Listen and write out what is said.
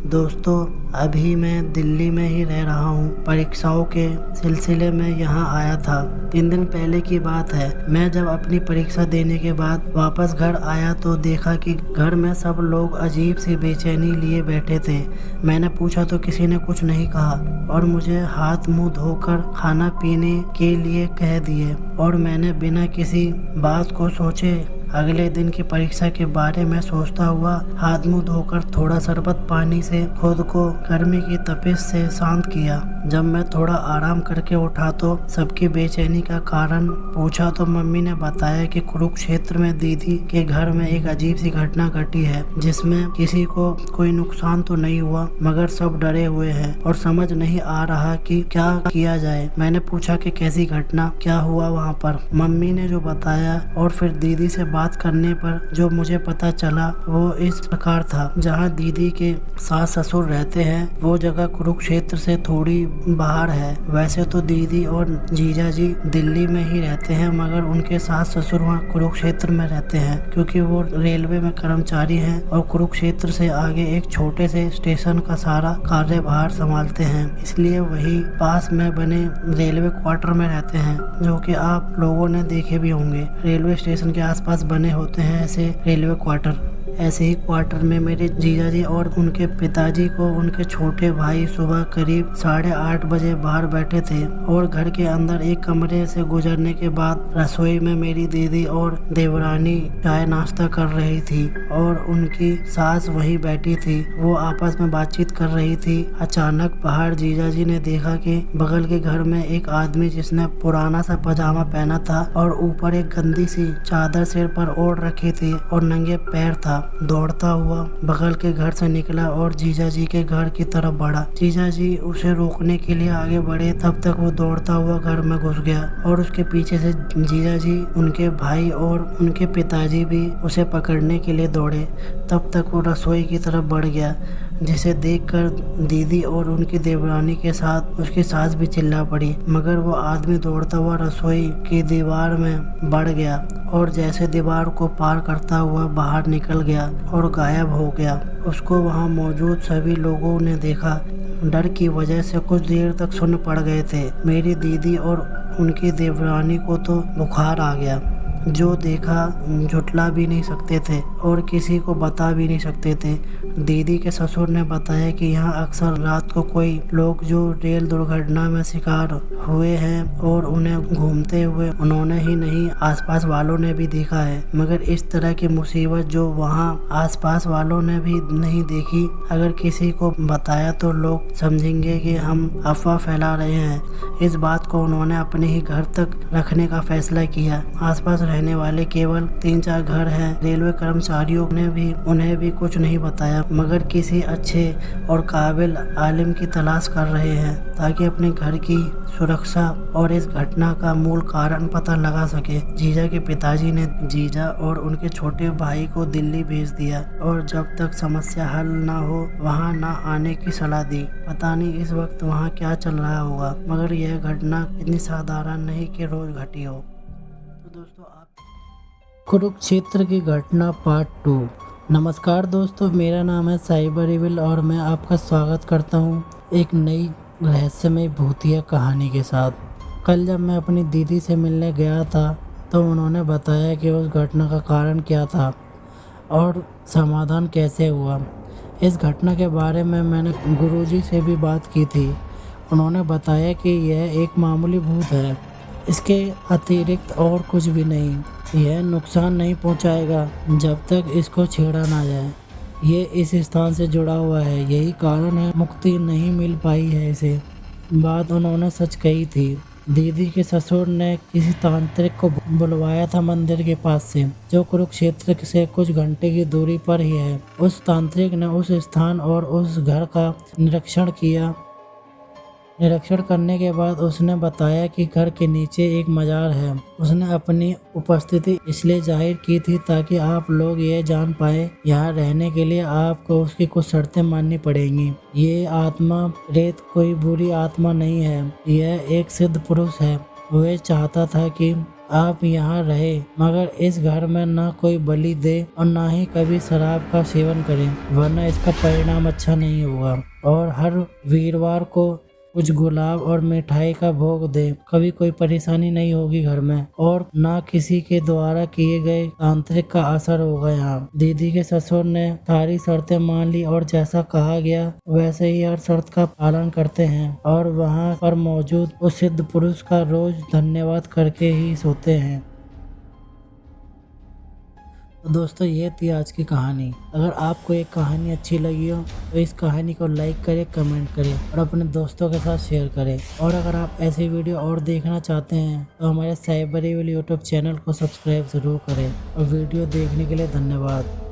दोस्तों, अभी मैं दिल्ली में ही रह रहा हूँ। परीक्षाओं के सिलसिले में यहाँ आया था। 3 दिन पहले की बात है। मैं जब अपनी परीक्षा देने के बाद वापस घर आया तो देखा कि घर में सब लोग अजीब सी बेचैनी लिए बैठे थे। मैंने पूछा तो किसी ने कुछ नहीं कहा और मुझे हाथ मुंह धोकर खाना पीने के लिए कह दिए और मैंने बिना किसी बात को सोचे अगले दिन की परीक्षा के बारे में सोचता हुआ हाथ मुंह धोकर थोड़ा शरबत पानी से खुद को गर्मी की तपिश से शांत किया। जब मैं थोड़ा आराम करके उठा तो सबकी बेचैनी का कारण पूछा तो मम्मी ने बताया कि कुरुक्षेत्र में दीदी के घर में एक अजीब सी घटना घटी है, जिसमें किसी को कोई नुकसान तो नहीं हुआ मगर सब डरे हुए हैं और समझ नहीं आ रहा कि क्या किया जाए। मैंने पूछा कि कैसी घटना, क्या हुआ वहाँ पर। मम्मी ने जो बताया और फिर दीदी से बात करने पर जो मुझे पता चला वो इस प्रकार था। जहाँ दीदी के सास ससुर रहते हैं वो जगह कुरुक्षेत्र से थोड़ी बाहर है। वैसे तो दीदी और जीजा जी दिल्ली में ही रहते हैं मगर उनके सास ससुर वहाँ कुरुक्षेत्र में रहते हैं क्योंकि वो रेलवे में कर्मचारी हैं और कुरुक्षेत्र से आगे एक छोटे से स्टेशन का सारा कार्यभार संभालते हैं, इसलिए वही पास में बने रेलवे क्वार्टर में रहते हैं, जो कि आप लोगों ने देखे भी होंगे। रेलवे स्टेशन के आसपास बने होते हैं ऐसे रेलवे क्वार्टर। ऐसे ही क्वार्टर में मेरे जीजा जी और उनके पिताजी को उनके छोटे भाई सुबह करीब 8:30 बजे बाहर बैठे थे और घर के अंदर एक कमरे से गुजरने के बाद रसोई में मेरी दीदी और देवरानी चाय नाश्ता कर रही थी और उनकी सास वहीं बैठी थी। वो आपस में बातचीत कर रही थी। अचानक बाहर जीजा जी ने देखा कि बगल के घर में एक आदमी जिसने पुराना सा पजामा पहना था और ऊपर एक गंदी सी चादर सिर पर ओढ़ रखी थी और नंगे पैर था, दौड़ता हुआ बगल के घर से निकला और जीजा जी के घर की तरफ बढ़ा। जीजा जी उसे रोकने के लिए आगे बढ़े, तब तक वो दौड़ता हुआ घर में घुस गया और उसके पीछे से जीजा जी, उनके भाई और उनके पिताजी भी उसे पकड़ने के लिए दौड़े। तब तक वो रसोई की तरफ बढ़ गया, जिसे देखकर दीदी और उनकी देवरानी के साथ उसकी सास भी चिल्ला पड़ी, मगर वो आदमी दौड़ता हुआ रसोई की दीवार में बढ़ गया और जैसे दीवार को पार करता हुआ बाहर निकल गया और गायब हो गया। उसको वहाँ मौजूद सभी लोगों ने देखा। डर की वजह से कुछ देर तक सुन्न पड़ गए थे। मेरी दीदी और उनकी देवरानी को तो बुखार आ गया। जो देखा झुठला भी नहीं सकते थे और किसी को बता भी नहीं सकते थे। दीदी के ससुर ने बताया कि यहाँ अक्सर रात को कोई लोग जो रेल दुर्घटना में शिकार हुए हैं और उन्हें घूमते हुए उन्होंने ही नहीं आसपास वालों ने भी देखा है, मगर इस तरह की मुसीबत जो वहाँ आसपास वालों ने भी नहीं देखी। अगर किसी को बताया तो लोग समझेंगे कि हम अफवाह फैला रहे हैं। इस बात को उन्होंने अपने ही घर तक रखने का फैसला किया। आसपास रहने वाले केवल 3-4 घर हैं। रेलवे कर्मचारियों ने भी उन्हें भी कुछ नहीं बताया, मगर किसी अच्छे और काबिल आलिम की तलाश कर रहे हैं ताकि अपने घर की सुरक्षा और इस घटना का मूल कारण पता लगा सके। जीजा के पिताजी ने जीजा और उनके छोटे भाई को दिल्ली भेज दिया और जब तक समस्या हल ना हो वहां ना आने की सलाह दी। पता नहीं इस वक्त वहां क्या चल रहा होगा, मगर यह घटना इतनी साधारण नहीं कि रोज घटी हो। तो दोस्तों, आप कुरुक्षेत्र की घटना पार्ट 2। नमस्कार दोस्तों, मेरा नाम है साइबर इविल और मैं आपका स्वागत करता हूँ एक नई रहस्यमय भूतिया कहानी के साथ। कल जब मैं अपनी दीदी से मिलने गया था तो उन्होंने बताया कि उस घटना का कारण क्या था और समाधान कैसे हुआ। इस घटना के बारे में मैंने गुरुजी से भी बात की थी। उन्होंने बताया कि यह एक मामूली भूत है, इसके अतिरिक्त और कुछ भी नहीं। यह नुकसान नहीं पहुंचाएगा जब तक इसको छेड़ा ना जाए। ये इस स्थान से जुड़ा हुआ है, यही कारण है मुक्ति नहीं मिल पाई है इसे। बात उन्होंने सच कही थी। दीदी के ससुर ने किसी तांत्रिक को बुलवाया था मंदिर के पास से, जो कुरुक्षेत्र से कुछ घंटे की दूरी पर ही है। उस तांत्रिक ने उस स्थान और उस घर का निरीक्षण किया। निरीक्षण करने के बाद उसने बताया कि घर के नीचे एक मजार है। उसने अपनी उपस्थिति इसलिए जाहिर की थी ताकि आप लोग ये जान पाए यहाँ रहने के लिए आपको उसकी कुछ शर्तें माननी पड़ेंगी। ये आत्मा प्रेत कोई बुरी आत्मा नहीं है, यह एक सिद्ध पुरुष है। वह चाहता था कि आप यहाँ रहे, मगर इस घर में ना कोई बलि दे और ना ही कभी शराब का सेवन करें, वरना इसका परिणाम अच्छा नहीं होगा। और हर वीरवार को कुछ गुलाब और मिठाई का भोग दे, कभी कोई परेशानी नहीं होगी घर में और ना किसी के द्वारा किए गए तांत्रिक का असर होगा यहाँ। दीदी के ससुर ने सारी शर्तें मान ली और जैसा कहा गया वैसे ही हर शर्त का पालन करते हैं और वहाँ पर मौजूद उस सिद्ध पुरुष का रोज धन्यवाद करके ही सोते हैं। तो दोस्तों ये थी आज की कहानी। अगर आपको एक कहानी अच्छी लगी हो तो इस कहानी को लाइक करें, कमेंट करें और अपने दोस्तों के साथ शेयर करें। और अगर आप ऐसी वीडियो और देखना चाहते हैं तो हमारे साइबर एविल यूट्यूब चैनल को सब्सक्राइब जरूर करें। और वीडियो देखने के लिए धन्यवाद।